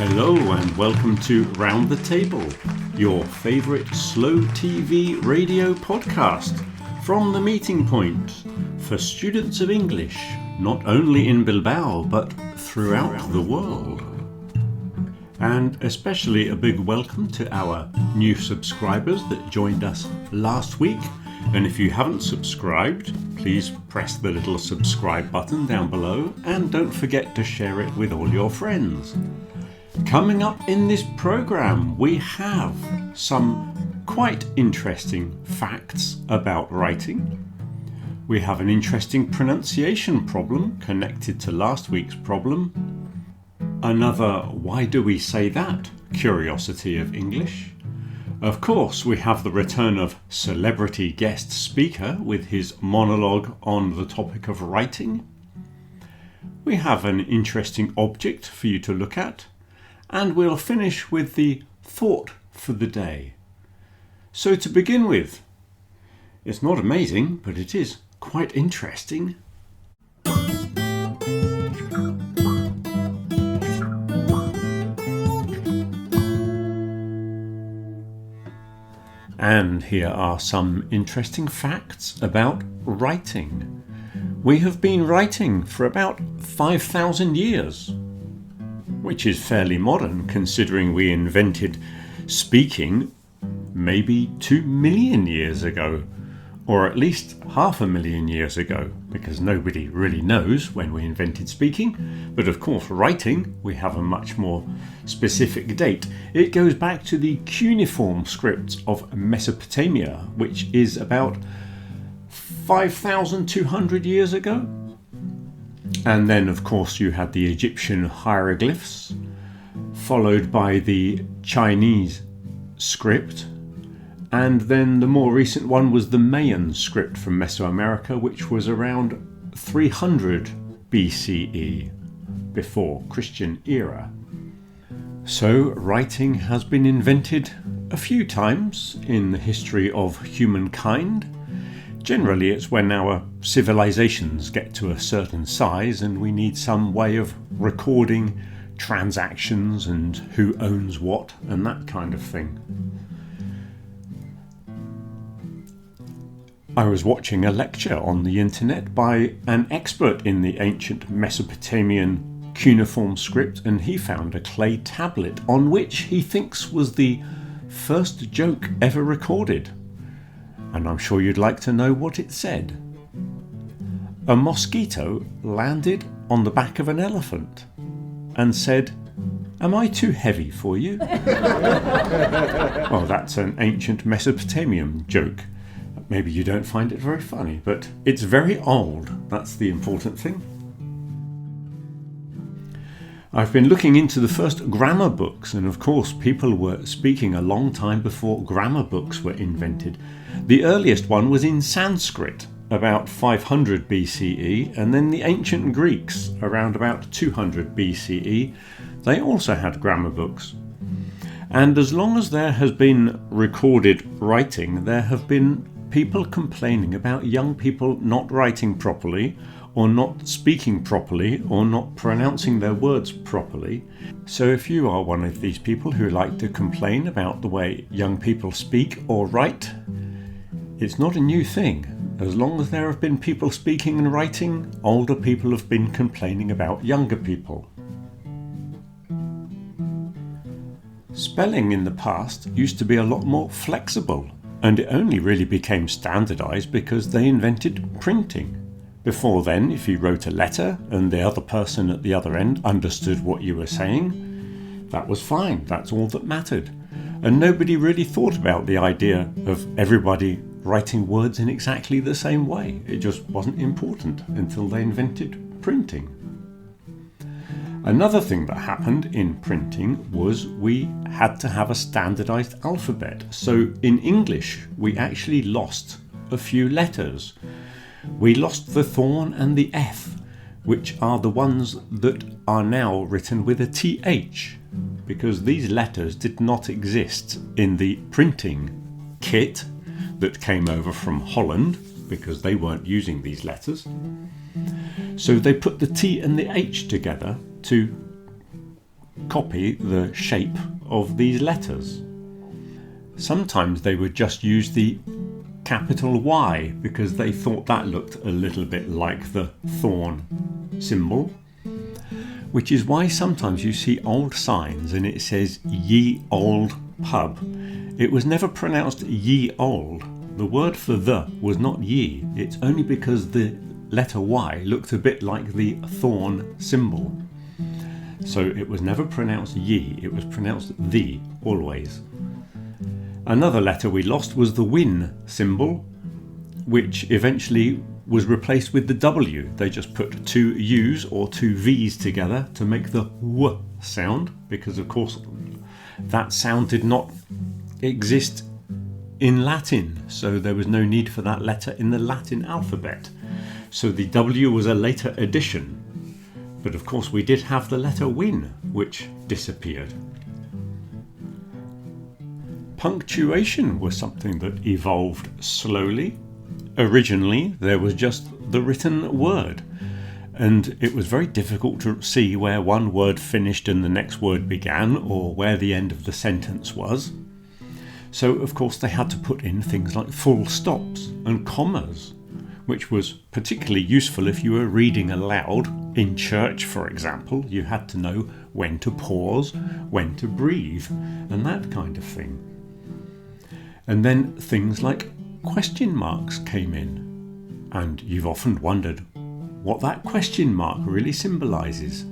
Hello and welcome to Round the Table, your favourite slow TV radio podcast from the meeting point for students of English, not only in Bilbao but throughout the world. And especially a big welcome to our new subscribers that joined us last week. And if you haven't subscribed, please press the little subscribe button down below and don't forget to share it with all your friends. Coming up in this program, we have some quite interesting facts about writing. We have an interesting pronunciation problem connected to last week's problem. Another why do we say that curiosity of English. Of course, we have the return of celebrity guest speaker with his monologue on the topic of writing. We have an interesting object for you to look at. And we'll finish with the thought for the day. So to begin with, it's not amazing, but it is quite interesting. And here are some interesting facts about writing. We have been writing for about 5,000 years. Which is fairly modern considering we invented speaking maybe 2 million years ago, or at least 500,000 years ago, because nobody really knows when we invented speaking. But of course, writing, we have a much more specific date. It goes back to the cuneiform script of Mesopotamia, which is about 5,200 years ago. And then, of course, you had the Egyptian hieroglyphs, followed by the Chinese script, and then the more recent one was the Mayan script from Mesoamerica, which was around 300 BCE, before Christian era. So, writing has been invented a few times in the history of humankind. Generally, it's when our civilizations get to a certain size and we need some way of recording transactions and who owns what and that kind of thing. I was watching a lecture on the internet by an expert in the ancient Mesopotamian cuneiform script, and he found a clay tablet on which he thinks was the first joke ever recorded. And I'm sure you'd like to know what it said. A mosquito landed on the back of an elephant and said, "Am I too heavy for you?" Well, that's an ancient Mesopotamian joke. Maybe you don't find it very funny, but it's very old. That's the important thing. I've been looking into the first grammar books, and of course people were speaking a long time before grammar books were invented. The earliest one was in Sanskrit, about 500 BCE, and then the ancient Greeks, around about 200 BCE, they also had grammar books. And as long as there has been recorded writing, there have been people complaining about young people not writing properly, or not speaking properly, or not pronouncing their words properly. So if you are one of these people who like to complain about the way young people speak or write, it's not a new thing. As long as there have been people speaking and writing, older people have been complaining about younger people. Spelling in the past used to be a lot more flexible, and it only really became standardized because they invented printing. Before then, if you wrote a letter and the other person at the other end understood what you were saying, that was fine. That's all that mattered. And nobody really thought about the idea of everybody writing words in exactly the same way. It just wasn't important until they invented printing. Another thing that happened in printing was we had to have a standardized alphabet. So in English, we actually lost a few letters. We lost the thorn and the F, which are the ones that are now written with a TH, because these letters did not exist in the printing kit that came over from Holland, because they weren't using these letters. So they put the T and the H together to copy the shape of these letters. Sometimes they would just use the capital Y because they thought that looked a little bit like the thorn symbol, which is why sometimes you see old signs and it says Ye Old Pub. It was never pronounced Ye Old. The word for the was not ye. It's only because the letter Y looked a bit like the thorn symbol. So it was never pronounced ye, it was pronounced the always. Another letter we lost was the win symbol, which eventually was replaced with the W. They just put two U's or two V's together to make the W sound, because of course that sound did not exist in Latin, so there was no need for that letter in the Latin alphabet. So the W was a later addition. But of course we did have the letter win, which disappeared. Punctuation was something that evolved slowly. Originally there was just the written word, and it was very difficult to see where one word finished and the next word began, or where the end of the sentence was. So of course they had to put in things like full stops and commas, which was particularly useful if you were reading aloud in church, for example. You had to know when to pause, when to breathe, and that kind of thing. And then things like question marks came in, and you've often wondered what that question mark really symbolises.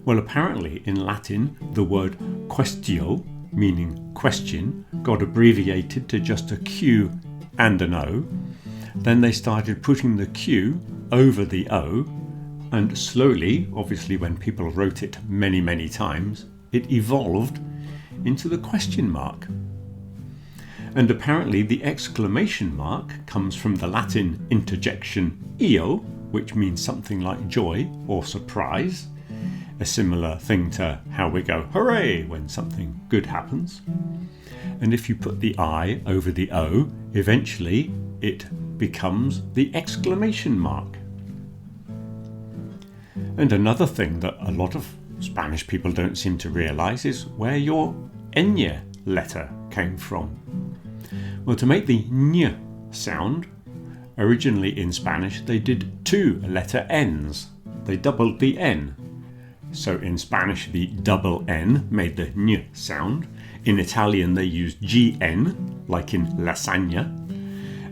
Well, apparently in Latin the word quaestio, meaning question, got abbreviated to just a Q and an O. Then they started putting the Q over the O, and slowly, obviously when people wrote it many, many times, it evolved into the question mark. And apparently the exclamation mark comes from the Latin interjection io, which means something like joy or surprise, a similar thing to how we go hooray when something good happens. And if you put the I over the O, eventually it becomes the exclamation mark. And another thing that a lot of Spanish people don't seem to realise is where your ñ letter came from. Well, to make the ñ sound, originally in Spanish they did two letter N's. They doubled the N. So in Spanish the double N made the ñ sound. In Italian they used GN, like in lasagna.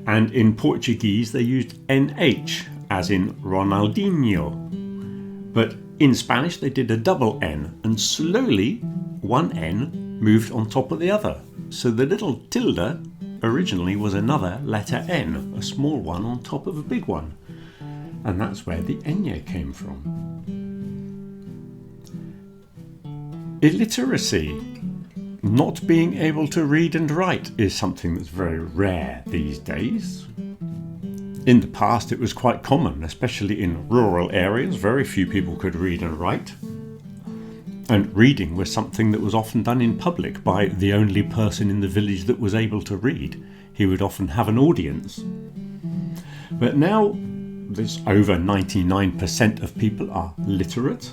And in Portuguese they used NH, as in Ronaldinho. But in Spanish they did a double N, and slowly one N moved on top of the other. So the little tilde originally was another letter N, a small one on top of a big one. And that's where the ñ came from. Illiteracy. Not being able to read and write is something that's very rare these days. In the past it was quite common, especially in rural areas. Very few people could read and write. And reading was something that was often done in public by the only person in the village that was able to read. He would often have an audience. But now there's over 99% of people are literate.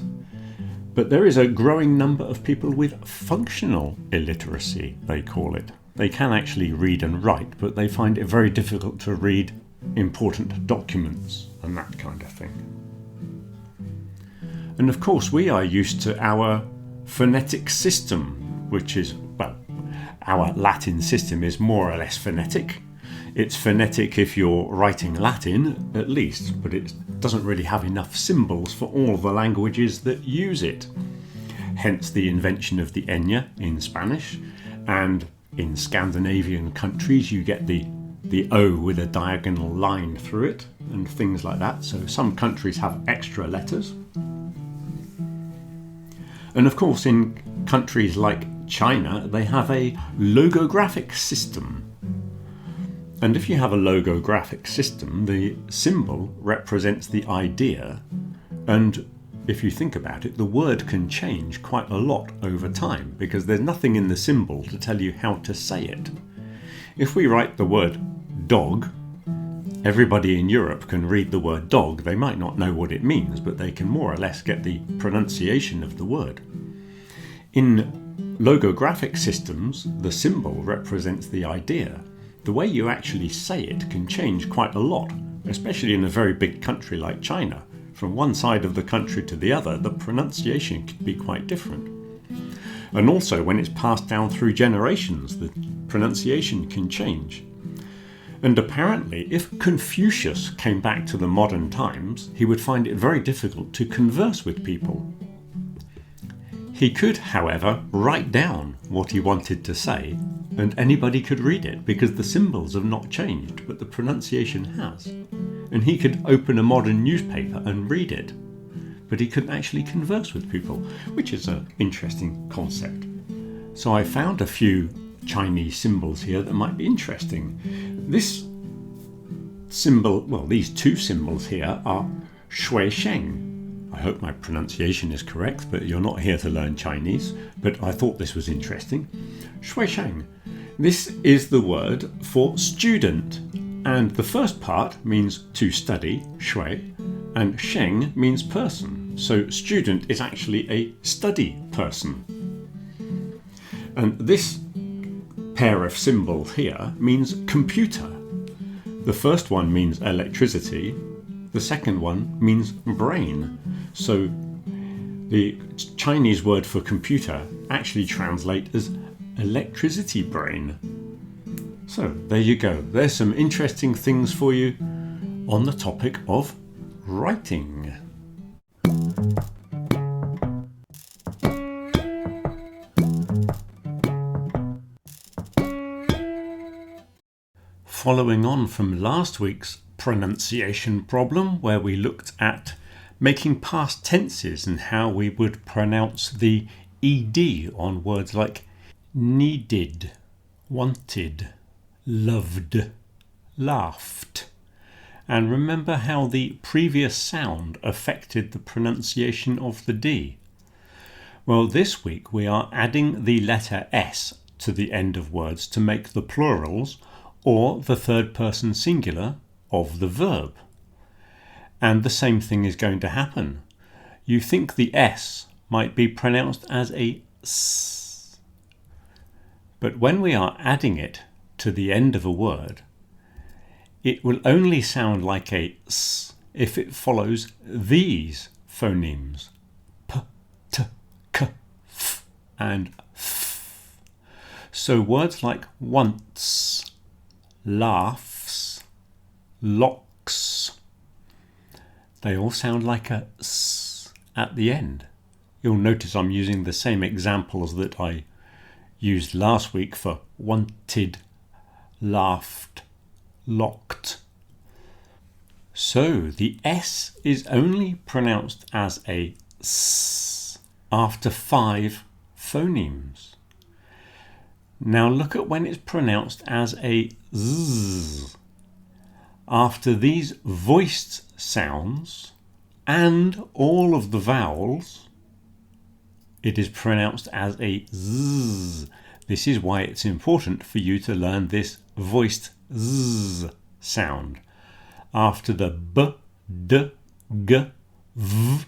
But there is a growing number of people with functional illiteracy, they call it. They can actually read and write, but they find it very difficult to read important documents and that kind of thing. And of course we are used to our phonetic system, which is, well, our Latin system is more or less phonetic. It's phonetic if you're writing Latin, at least, but it doesn't really have enough symbols for all the languages that use it. Hence the invention of the ñ in Spanish, and in Scandinavian countries you get the O with a diagonal line through it and things like that. So some countries have extra letters. And of course in countries like China they have a logographic system. And if you have a logographic system, the symbol represents the idea, and if you think about it, the word can change quite a lot over time because there's nothing in the symbol to tell you how to say it. If we write the word dog, everybody in Europe can read the word dog. They might not know what it means, but they can more or less get the pronunciation of the word. In logographic systems, the symbol represents the idea. The way you actually say it can change quite a lot, especially in a very big country like China. From one side of the country to the other, the pronunciation can be quite different. And also, when it's passed down through generations, the pronunciation can change. And apparently, if Confucius came back to the modern times, he would find it very difficult to converse with people. He could, however, write down what he wanted to say, and anybody could read it because the symbols have not changed, but the pronunciation has. And he could open a modern newspaper and read it, but he couldn't actually converse with people, which is an interesting concept. So I found a few Chinese symbols here that might be interesting. This symbol, well, these two symbols here are shui sheng. I hope my pronunciation is correct, but you're not here to learn Chinese, but I thought this was interesting. Shui sheng. This is the word for student, and the first part means to study, shui, and sheng means person. So student is actually a study person. And this pair of symbols here means computer. The first one means electricity, the second one means brain. So the Chinese word for computer actually translates as electricity brain. So there you go. There's some interesting things for you on the topic of writing. Following on from last week's pronunciation problem, where we looked at making past tenses and how we would pronounce the ed on words like needed, wanted, loved, laughed. And remember how the previous sound affected the pronunciation of the D. Well, this week we are adding the letter S to the end of words to make the plurals or the third person singular of the verb. And the same thing is going to happen. You think the S might be pronounced as a S. But when we are adding it to the end of a word, it will only sound like a S if it follows these phonemes. P, T, K, F, and F. So words like once, laughs, locks, they all sound like a S at the end. You'll notice I'm using the same examples that I used last week for wanted, laughed, locked. So the S is only pronounced as a S after 5 phonemes. Now look at when it's pronounced as a Z. After these voiced sounds and all of the vowels, it is pronounced as a Z. This is why it's important for you to learn this voiced Z sound. After the B, D, G, V,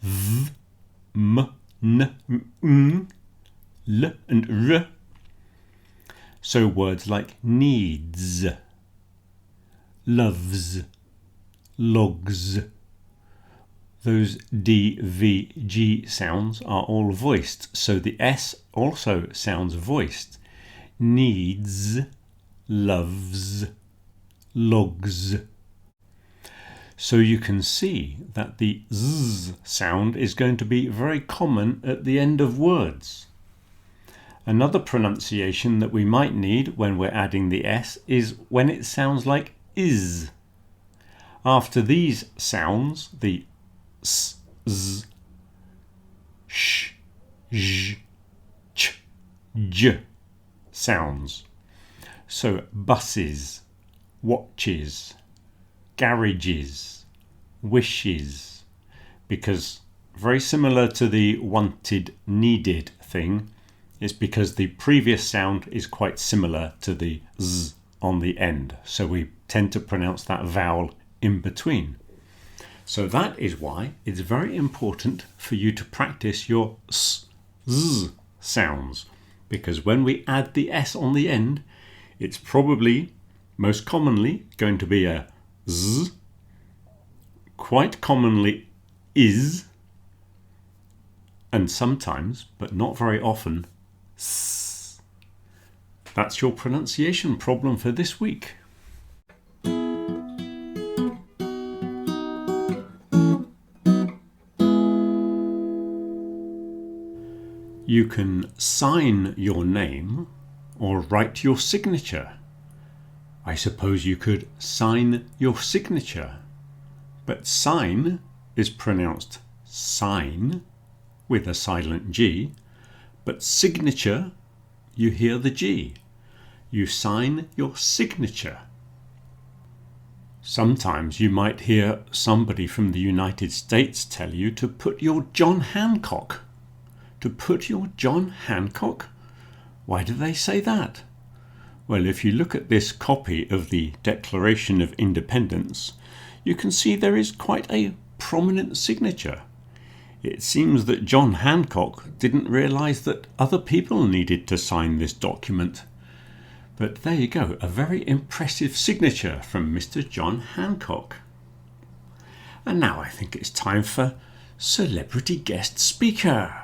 V, M, N, N, L and R. So words like needs, loves, logs, those D, V, G sounds are all voiced, so the S also sounds voiced. Needs, loves, logs. So you can see that the Z sound is going to be very common at the end of words. Another pronunciation that we might need when we're adding the S is when it sounds like is. After these sounds, the S, Z, Sh, J, Ch, J sounds. So buses, watches, garages, wishes, because very similar to the wanted, needed thing, it's because the previous sound is quite similar to the Z on the end. So we tend to pronounce that vowel in between. So that is why it's very important for you to practice your S, Z sounds, because when we add the S on the end, it's probably, most commonly, going to be a Z, quite commonly is, and sometimes, but not very often, S. That's your pronunciation problem for this week. You can sign your name or write your signature. I suppose you could sign your signature, but sign is pronounced sign with a silent G, but signature, you hear the G. You sign your signature. Sometimes you might hear somebody from the United States tell you to put your John Hancock. To put your John Hancock? Why do they say that? Well, if you look at this copy of the Declaration of Independence, you can see there is quite a prominent signature. It seems that John Hancock didn't realize that other people needed to sign this document. But there you go, a very impressive signature from Mr. John Hancock. And now I think it's time for Celebrity Guest Speaker.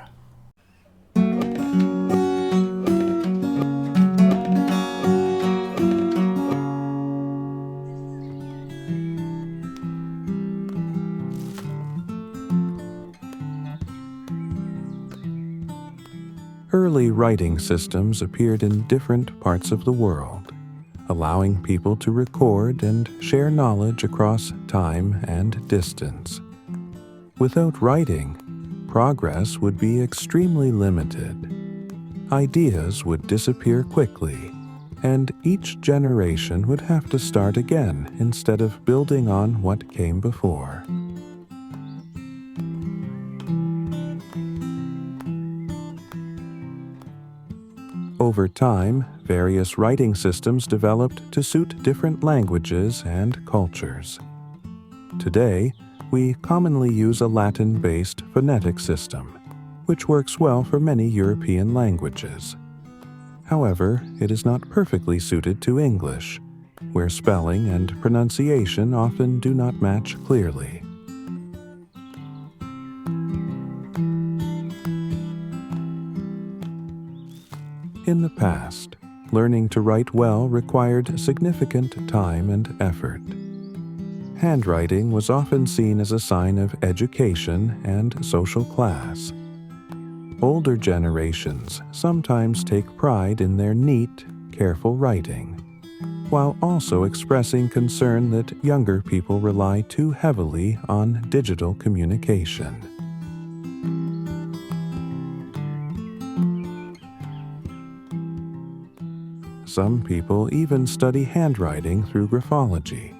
Early writing systems appeared in different parts of the world, allowing people to record and share knowledge across time and distance. Without writing, progress would be extremely limited. Ideas would disappear quickly, and each generation would have to start again instead of building on what came before. Over time, various writing systems developed to suit different languages and cultures. Today, we commonly use a Latin-based phonetic system, which works well for many European languages. However, it is not perfectly suited to English, where spelling and pronunciation often do not match clearly. In the past, learning to write well required significant time and effort. Handwriting was often seen as a sign of education and social class. Older generations sometimes take pride in their neat, careful writing, while also expressing concern that younger people rely too heavily on digital communication. Some people even study handwriting through graphology,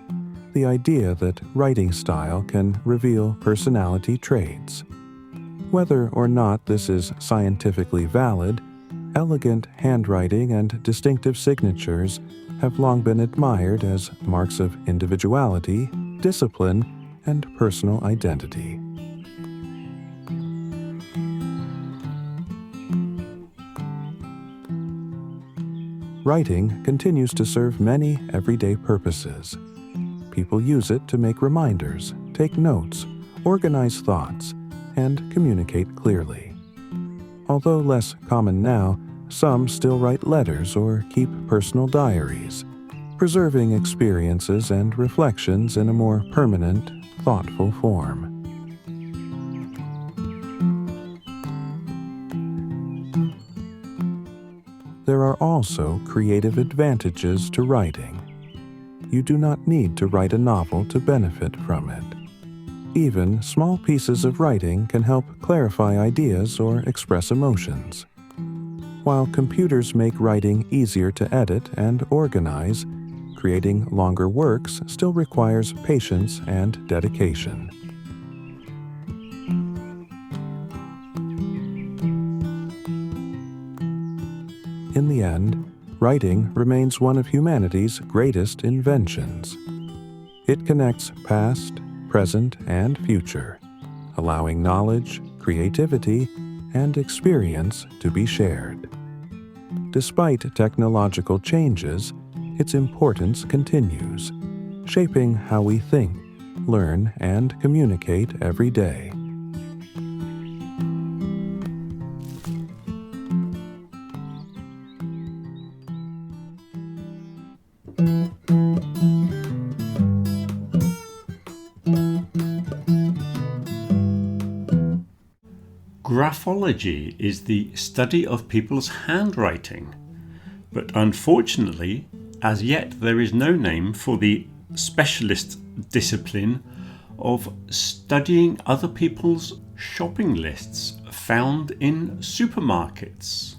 the idea that writing style can reveal personality traits. Whether or not this is scientifically valid, elegant handwriting and distinctive signatures have long been admired as marks of individuality, discipline, and personal identity. Writing continues to serve many everyday purposes. People use it to make reminders, take notes, organize thoughts, and communicate clearly. Although less common now, some still write letters or keep personal diaries, preserving experiences and reflections in a more permanent, thoughtful form. There are also creative advantages to writing. You do not need to write a novel to benefit from it. Even small pieces of writing can help clarify ideas or express emotions. While computers make writing easier to edit and organize, creating longer works still requires patience and dedication. In the end, writing remains one of humanity's greatest inventions. It connects past, present, and future, allowing knowledge, creativity, and experience to be shared. Despite technological changes, its importance continues, shaping how we think, learn, and communicate every day. Graphology is the study of people's handwriting, but unfortunately, as yet there is no name for the specialist discipline of studying other people's shopping lists found in supermarkets.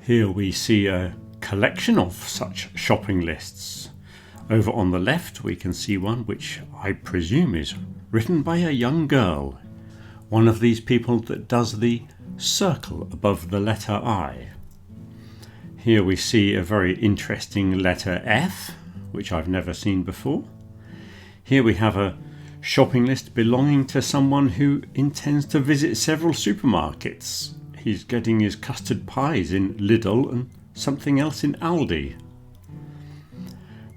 Here we see a collection of such shopping lists. Over on the left we can see one which I presume is written by a young girl, one of these people that does the circle above the letter I. Here we see a very interesting letter F, which I've never seen before. Here we have a shopping list belonging to someone who intends to visit several supermarkets. He's getting his custard pies in Lidl and something else in Aldi.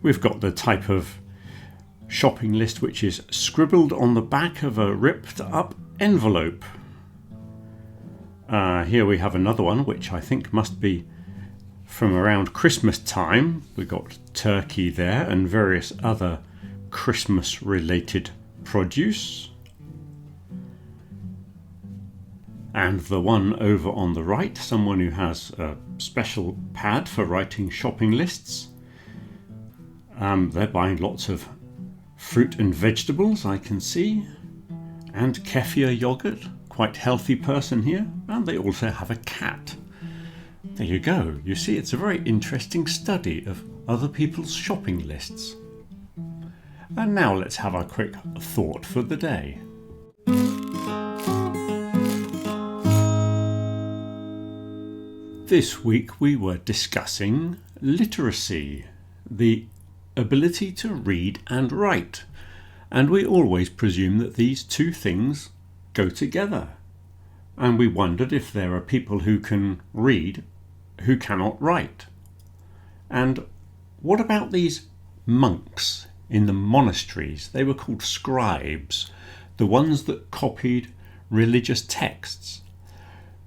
We've got the type of shopping list which is scribbled on the back of a ripped up envelope. Here we have another one which I think must be from around Christmas time. We've got turkey there and various other Christmas related produce. And the one over on the right, someone who has a special pad for writing shopping lists. They're buying lots of fruit and vegetables, I can see, and kefir yogurt, quite healthy person here, and they also have a cat. There you go, you see it's a very interesting study of other people's shopping lists. And now let's have a quick thought for the day. This week we were discussing literacy, the ability to read and write, and we always presume that these two things go together. And we wondered if there are people who can read who cannot write. And what about these monks in the monasteries? They were called scribes, the ones that copied religious texts.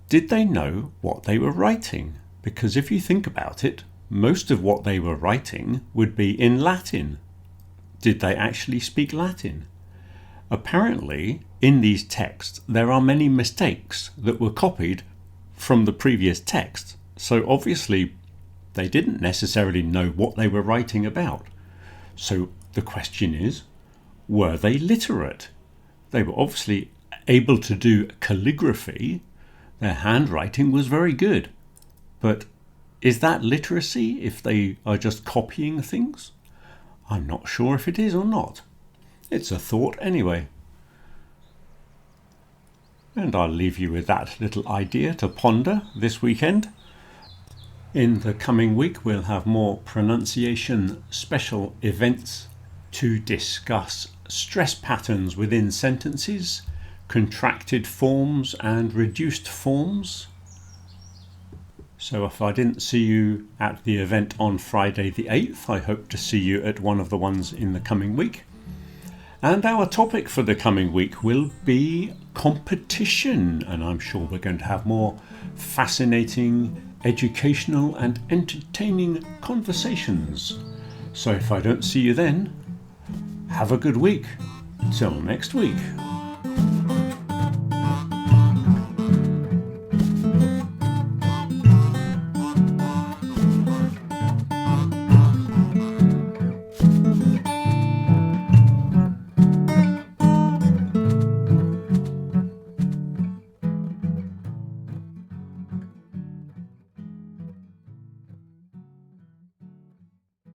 Did they know what they were writing? Because if you think about it, most of what they were writing would be in Latin. Did they actually speak Latin? Apparently, in these texts, there are many mistakes that were copied from the previous text. So obviously, they didn't necessarily know what they were writing about. So the question is, were they literate? They were obviously able to do calligraphy. Their handwriting was very good. But is that literacy if they are just copying things? I'm not sure if it is or not. It's a thought anyway. And I'll leave you with that little idea to ponder this weekend. In the coming week we'll have more pronunciation special events to discuss stress patterns within sentences, contracted forms and reduced forms. So if I didn't see you at the event on Friday the 8th, I hope to see you at one of the ones in the coming week. And our topic for the coming week will be competition, and I'm sure we're going to have more fascinating, educational and entertaining conversations. So if I don't see you then, have a good week. Till next week.